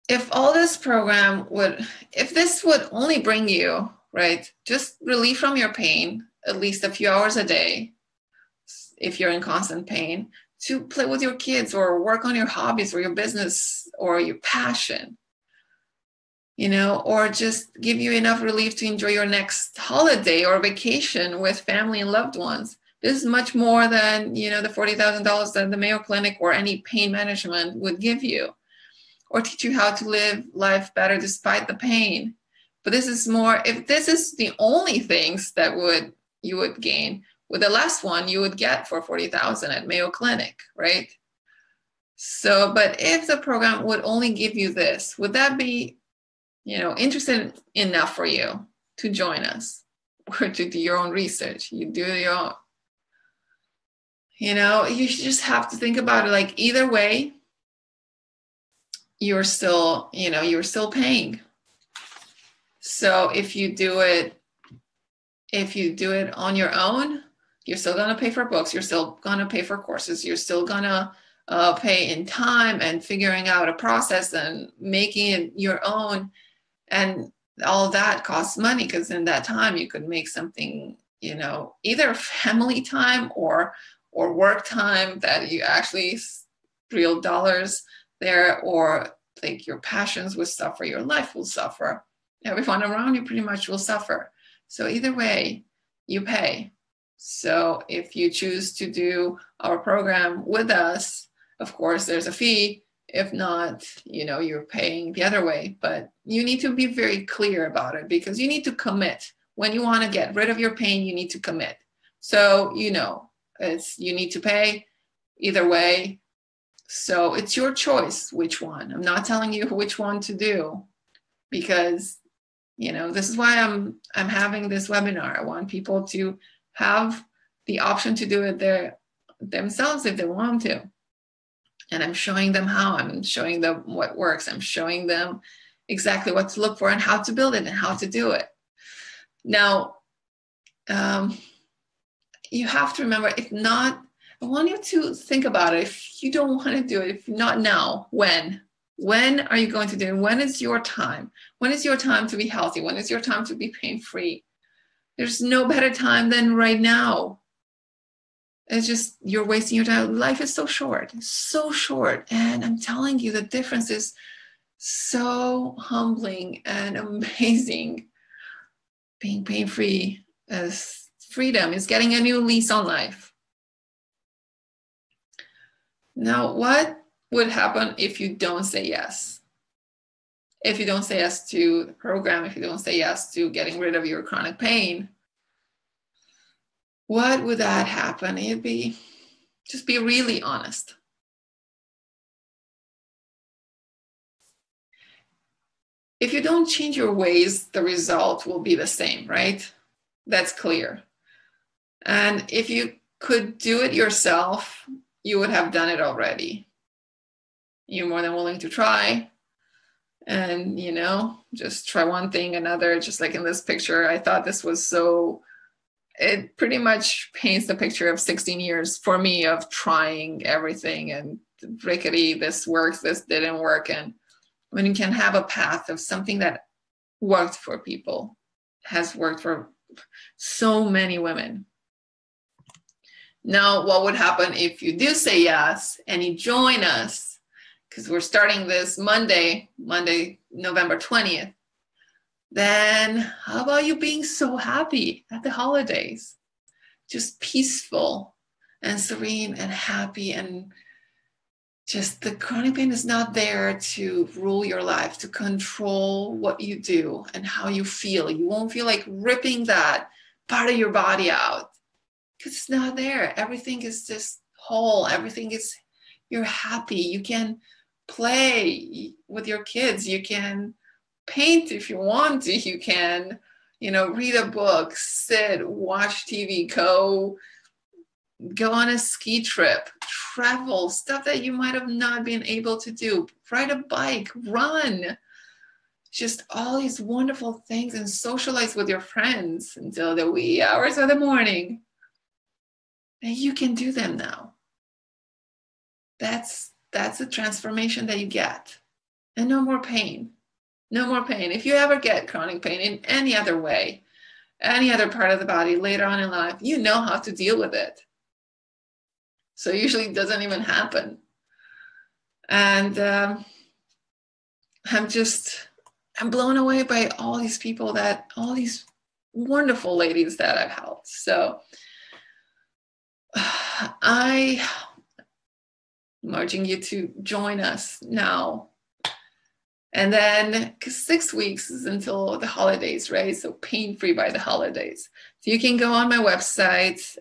if all this program if this would only bring you, right, just relief from your pain, at least a few hours a day, if you're in constant pain, to play with your kids or work on your hobbies or your business or your passion, or just give you enough relief to enjoy your next holiday or vacation with family and loved ones. This is much more than, the $40,000 that the Mayo Clinic or any pain management would give you, or teach you how to live life better despite the pain. But this is more, if this is the only things that you would gain, with the last one you would get for $40,000 at Mayo Clinic, right? So, but if the program would only give you this, would that be, interested enough for you to join us or to do your own research? You do your own, you just have to think about it. Like either way, you're still paying. So if you do it on your own, you're still going to pay for books. You're still going to pay for courses. You're still going to pay in time and figuring out a process and making it your own. And all that costs money, because in that time you could make something, either family time or work time that you actually real dollars there, or like your passions will suffer, your life will suffer, everyone around you pretty much will suffer. So either way, you pay. So if you choose to do our program with us, of course, there's a fee. If not, you're paying the other way. But you need to be very clear about it, because you need to commit. When you want to get rid of your pain, you need to commit. So, you need to pay either way. So it's your choice which one. I'm not telling you which one to do, because this is why I'm having this webinar. I want people to have the option to do it themselves if they want to. And I'm showing them how. I'm showing them what works. I'm showing them exactly what to look for and how to build it and how to do it. Now, you have to remember, if not, I want you to think about it. If you don't want to do it, if not now, when? When are you going to do it? When is your time? When is your time to be healthy? When is your time to be pain-free? There's no better time than right now. It's just, you're wasting your time. Life is so short, so short. And I'm telling you, the difference is so humbling and amazing. Being pain-free is freedom, is getting a new lease on life. Now, what would happen if you don't say yes? If you don't say yes to the program, if you don't say yes to getting rid of your chronic pain, what would that happen? Just be really honest. If you don't change your ways, the result will be the same, right? That's clear. And if you could do it yourself, you would have done it already. You're more than willing to try. And, just try one thing, another, just like in this picture. I thought this was it pretty much paints the picture of 16 years for me of trying everything and rickety, this works, this didn't work. And when you can have a path of something that worked for people, has worked for so many women. Now, what would happen if you do say yes and you join us? Because we're starting this Monday, November 20th. Then how about you being so happy at the holidays? Just peaceful and serene and happy, and just the chronic pain is not there to rule your life, to control what you do and how you feel. You won't feel like ripping that part of your body out, because it's not there. Everything is just whole. You're happy. You can play with your kids. You can paint if you want to. You can, read a book, sit, watch TV, go on a ski trip, travel, stuff that you might have not been able to do, ride a bike, run, just all these wonderful things, and socialize with your friends until the wee hours of the morning. And you can do them now. That's the transformation that you get. And no more pain. No more pain. If you ever get chronic pain in any other way, any other part of the body later on in life, you know how to deal with it. So usually it doesn't even happen. And I'm blown away by all these people, all these wonderful ladies that I've helped. So I'm urging you to join us now. And then, because 6 weeks is until the holidays, right? So pain-free by the holidays. So you can go on my website,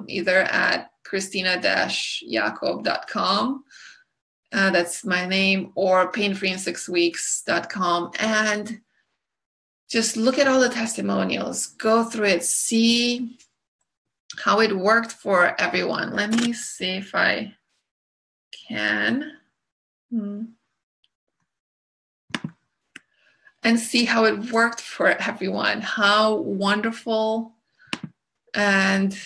either at Cristina-Iacob.com. That's my name, or painfreein6weeks.com. And just look at all the testimonials, go through it, see how it worked for everyone. Let me see if I can. And see how it worked for everyone, how wonderful and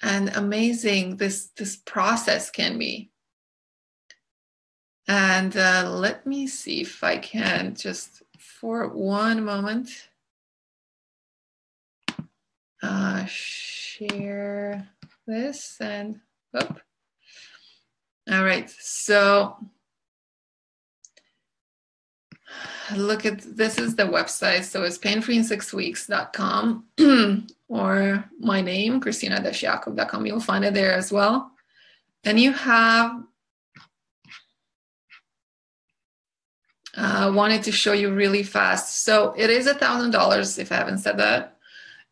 amazing this process can be. And let me see if I can just for one moment share this and whoop. All right, so look at, this is the website. So it's painfreein6weeks.com or my name, Cristina-Iacob.com. You'll find it there as well. And you have, wanted to show you really fast. So it is $1,000, if I haven't said that.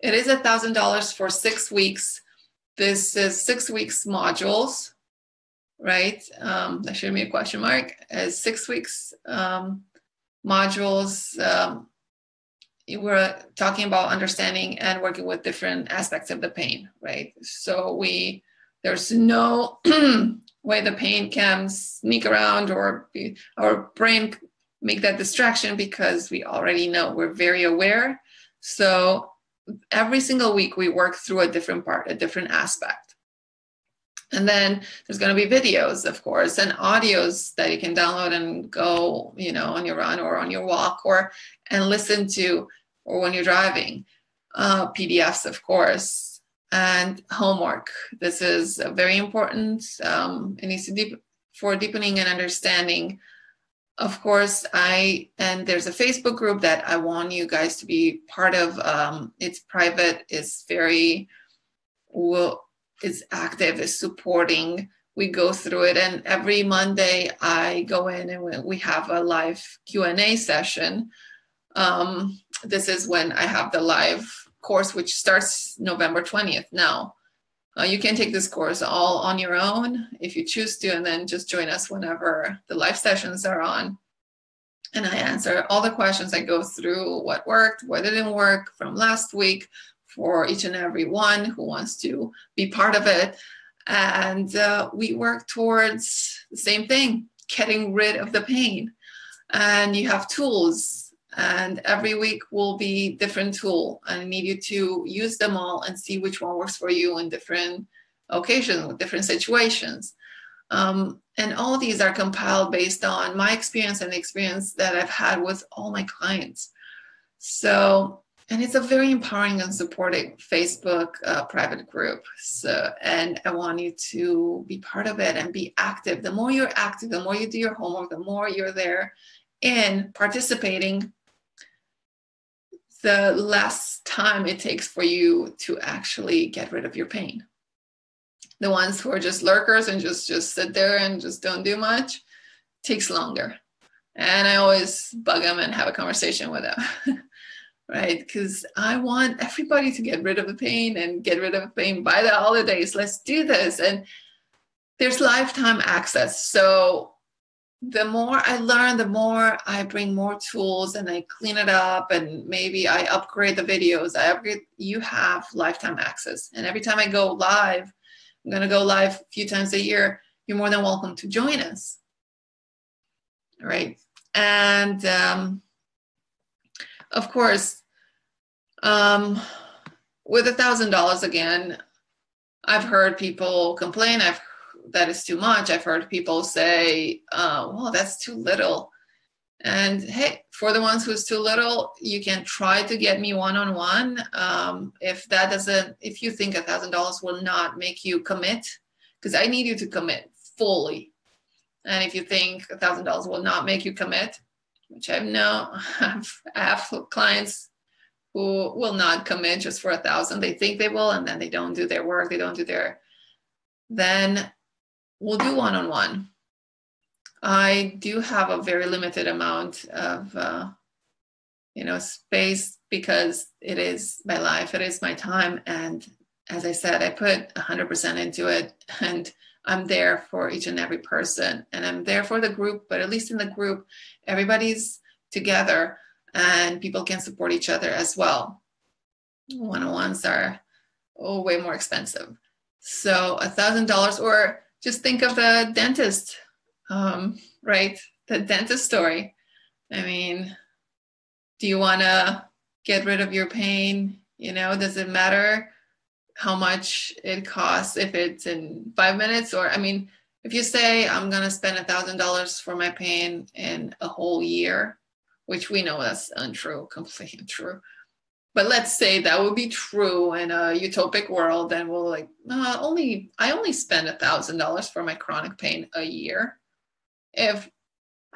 It is $1,000 for 6 weeks. This is 6 weeks modules, right? That should be a question mark. As 6 weeks modules, we're talking about understanding and working with different aspects of the pain, right? So there's no way the pain can sneak around or our brain make that distraction, because we already know, we're very aware. So every single week we work through a different part, a different aspect. And then there's going to be videos, of course, and audios that you can download and go, on your run or on your walk and listen to, or when you're driving. PDFs, of course, and homework. This is very important. It needs to for deepening and understanding. Of course, and there's a Facebook group that I want you guys to be part of. It's private, it's active, it's supporting. We go through it, and every Monday I go in and we have a live Q&A session. This is when I have the live course, which starts November 20th now. You can take this course all on your own if you choose to, and then just join us whenever the live sessions are on. And I answer all the questions. I go through what worked, what didn't work from last week for each and every one who wants to be part of it. And we work towards the same thing, getting rid of the pain. And you have tools. And every week will be different tool. I need you to use them all and see which one works for you in different occasions, with different situations. And all these are compiled based on my experience and the experience that I've had with all my clients. So, and it's a very empowering and supportive Facebook private group. So, and I want you to be part of it and be active. The more you're active, the more you do your homework, the more you're there in participating, the less time it takes for you to actually get rid of your pain. The ones who are just lurkers and just sit there and just don't do much takes longer. And I always bug them and have a conversation with them, right? Because I want everybody to get rid of the pain and get rid of the pain by the holidays. Let's do this. And there's lifetime access. So the more I learn, the more I bring more tools and I clean it up, and maybe I upgrade the videos. You have lifetime access. And every time I go live, I'm going to go live a few times a year. You're more than welcome to join us. All right. And of course, with $1,000 again, I've heard people complain that is too much. I've heard people say, well, that's too little. And hey, for the ones who's too little, you can try to get me one-on-one. If you think $1,000 will not make you commit, because I need you to commit fully. And if you think $1,000 will not make you commit, which I have clients who will not commit just for $1,000. They think they will, and then they don't do their work. Then we'll do one-on-one. I do have a very limited amount of, space, because it is my life, it is my time. And as I said, I put 100% into it, and I'm there for each and every person, and I'm there for the group, but at least in the group, everybody's together and people can support each other as well. One-on-ones are way more expensive. So $1,000, or just think of the dentist, right? The dentist story. I mean, do you want to get rid of your pain? Does it matter how much it costs if it's in 5 minutes? Or, if you say, I'm going to spend $1,000 for my pain in a whole year, which we know that's untrue, completely untrue. But let's say that would be true in a utopic world, then we'll I only spend $1,000 for my chronic pain a year. If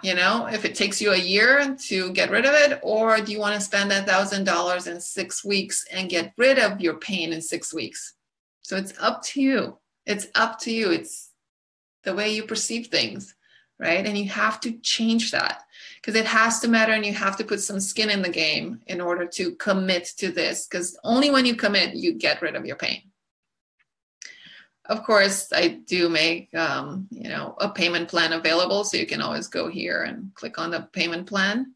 You know, if it takes you a year to get rid of it, or do you want to spend $1,000 in 6 weeks and get rid of your pain in 6 weeks? So it's up to you. It's up to you. It's the way you perceive things, right? And you have to change that because it has to matter, and you have to put some skin in the game in order to commit to this, because only when you commit, you get rid of your pain. Of course, I do make, you know, a payment plan available, so you can always go here and click on the payment plan.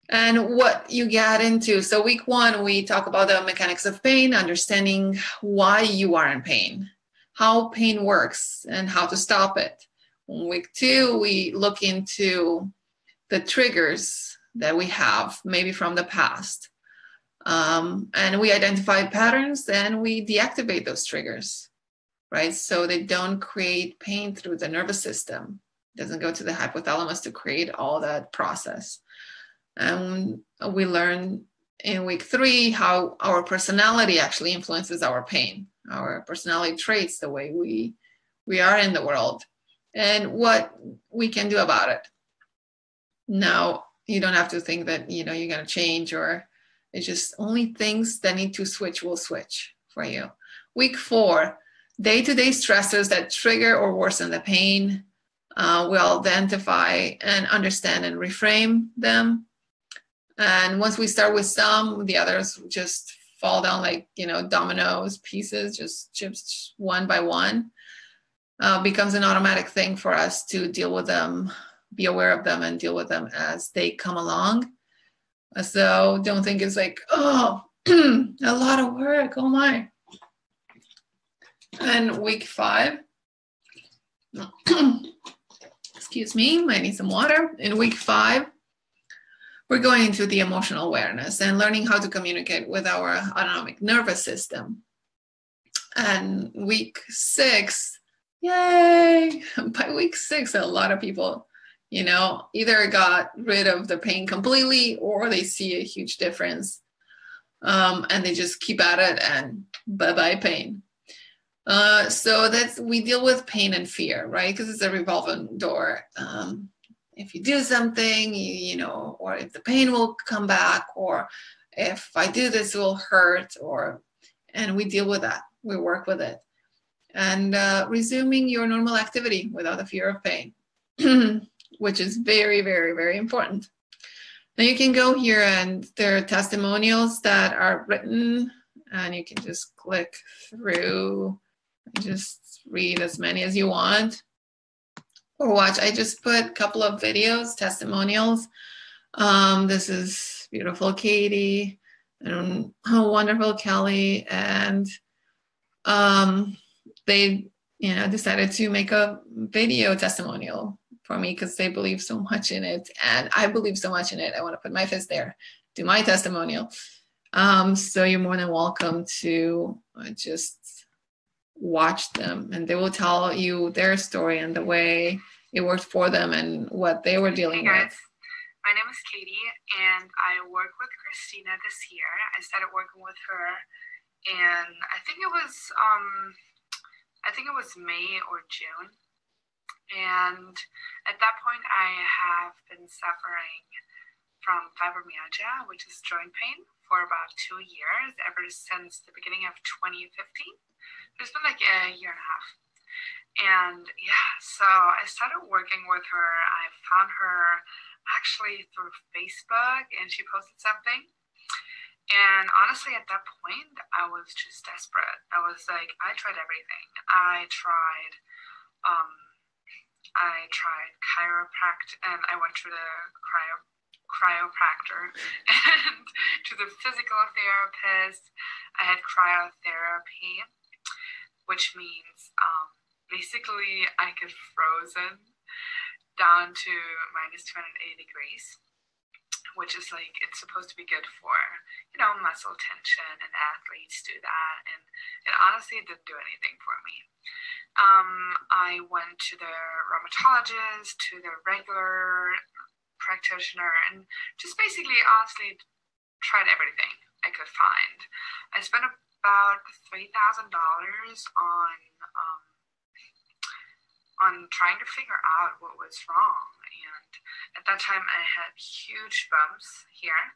And what you get into, so week 1, we talk about the mechanics of pain, understanding why you are in pain, how pain works, and how to stop it. In week 2, we look into the triggers that we have, maybe from the past. And we identify patterns and we deactivate those triggers, right? So they don't create pain through the nervous system. It doesn't go to the hypothalamus to create all that process. And we learn in week 3 how our personality actually influences our pain, our personality traits, the way we are in the world, and what we can do about it. Now, you don't have to think that, you know, you're going to change, or it's just only things that need to switch will switch for you. Week 4, day-to-day stressors that trigger or worsen the pain. We'll identify and understand and reframe them. And once we start with some, the others just fall down like, you know, dominoes, pieces, just chips one by one. Becomes an automatic thing for us to deal with them, be aware of them, and deal with them as they come along. So don't think it's like, oh, a lot of work, oh my. And week 5, excuse me, I need some water. In week 5, we're going into the emotional awareness and learning how to communicate with our autonomic nervous system. And week 6, yay! By week 6, a lot of people, you know, either got rid of the pain completely, or they see a huge difference, and they just keep at it, and bye-bye pain. So we deal with pain and fear, right? Because it's a revolving door. If you do something, you know, or if the pain will come back, or if I do this, it will hurt, and we deal with that. We work with it. And resuming your normal activity without the fear of pain, which is very, very, very important. Now you can go here, and there are testimonials that are written, and you can just click through and just read as many as you want. Or watch. I just put a couple of videos, testimonials. This is beautiful Katie, and wonderful Kelly, and they, you know, decided to make a video testimonial for me because they believe so much in it, and I believe so much in it. I want to put my fist there, do my testimonial. So you're more than welcome to just watch them, and they will tell you their story and the way it worked for them and what they were dealing with. My name is Katie, and I work with Cristina this year. I started working with her, and I think it was May or June. And at that point, I have been suffering from fibromyalgia, which is joint pain, for about 2 years, ever since the beginning of 2015. It's been like a year and a half. And yeah, so I started working with her. I found her actually through Facebook, and she posted something. And honestly, at that point, I was just desperate. I was like, I tried everything. I tried chiropractic, and I went to the chiropractor and to the physical therapist. I had cryotherapy, which means basically I get frozen down to minus 280 degrees, which is like, it's supposed to be good for, you know, muscle tension, and athletes do that. And it honestly didn't do anything for me. I went to the rheumatologist, to the regular practitioner, and just basically honestly tried everything I could find. I spent about $3,000 on on trying to figure out what was wrong. And at that time, I had huge bumps here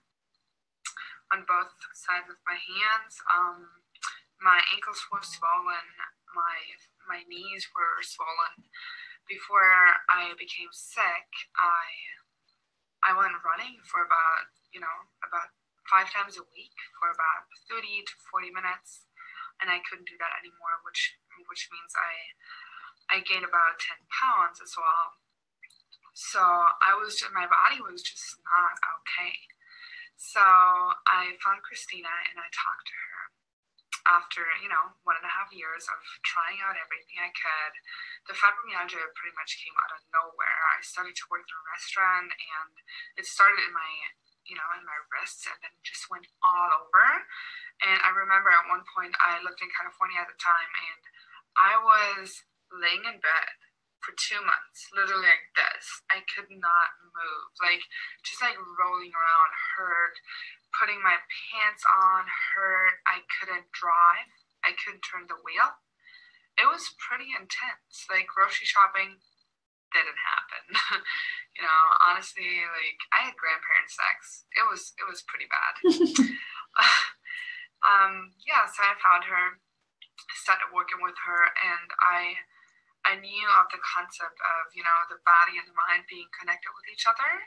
on both sides of my hands. My ankles were swollen. My knees were swollen. Before I became sick, I went running for about 5 times a week for about 30 to 40 minutes, and I couldn't do that anymore, which means I gained about 10 pounds as well. So my body was just not okay. So I found Cristina and I talked to her. After 1.5 years of trying out everything I could, the fibromyalgia pretty much came out of nowhere. I started to work in a restaurant, and it started in my wrists, and then just went all over. And I remember at one point, I lived in California at the time, and I was laying in bed for 2 months, literally like this. I could not move, just rolling around hurt. Putting my pants on hurt. I couldn't drive. I couldn't turn the wheel. It was pretty intense. Grocery shopping didn't happen. Honestly, I had grandparent sex. It was pretty bad. So I found her, started working with her, and I knew of the concept of, the body and the mind being connected with each other.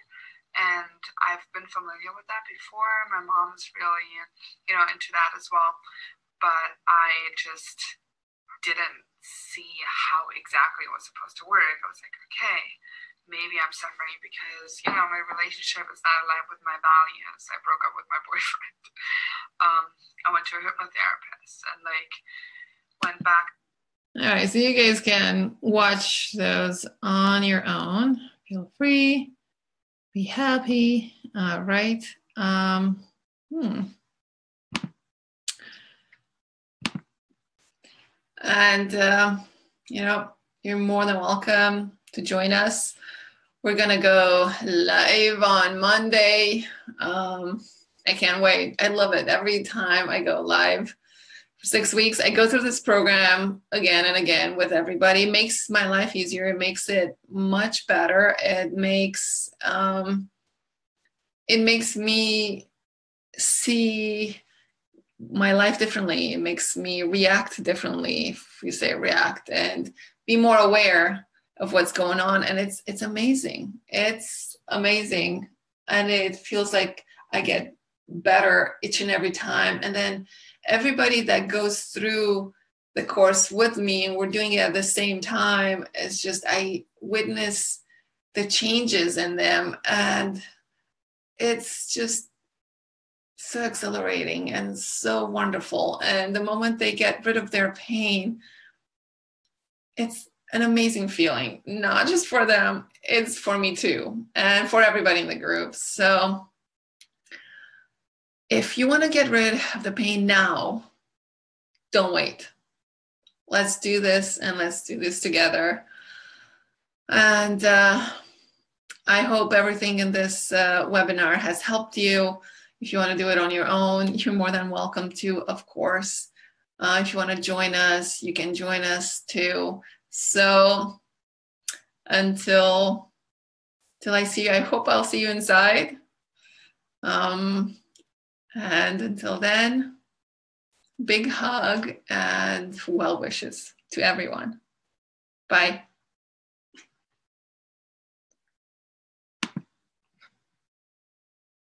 And I've been familiar with that before. My mom is really, into that as well. But I just didn't see how exactly it was supposed to work. I was like, okay, maybe I'm suffering because, my relationship is not aligned with my values. I broke up with my boyfriend. I went to a hypnotherapist and went back. All right, so you guys can watch those on your own. Feel free. Be happy, right? And, you're more than welcome to join us. We're going to go live on Monday. I can't wait. I love it. Every time I go live for 6 weeks, I go through this program again and again with everybody. It makes my life easier. It makes it much better. It makes me see my life differently. It makes me react differently, if you say react, and be more aware of what's going on. And it's amazing. It's amazing. And it feels like I get better each and every time. And then everybody that goes through the course with me, and we're doing it at the same time, it's just, I witness the changes in them, and it's just so exhilarating and so wonderful. And the moment they get rid of their pain, it's an amazing feeling, not just for them, it's for me too, and for everybody in the group. So if you want to get rid of the pain now, don't wait. Let's do this, and let's do this together. And I hope everything in this webinar has helped you. If you want to do it on your own, you're more than welcome to, of course. If you want to join us, you can join us too. So until I see you, I hope I'll see you inside. And until then, big hug and well wishes to everyone. Bye.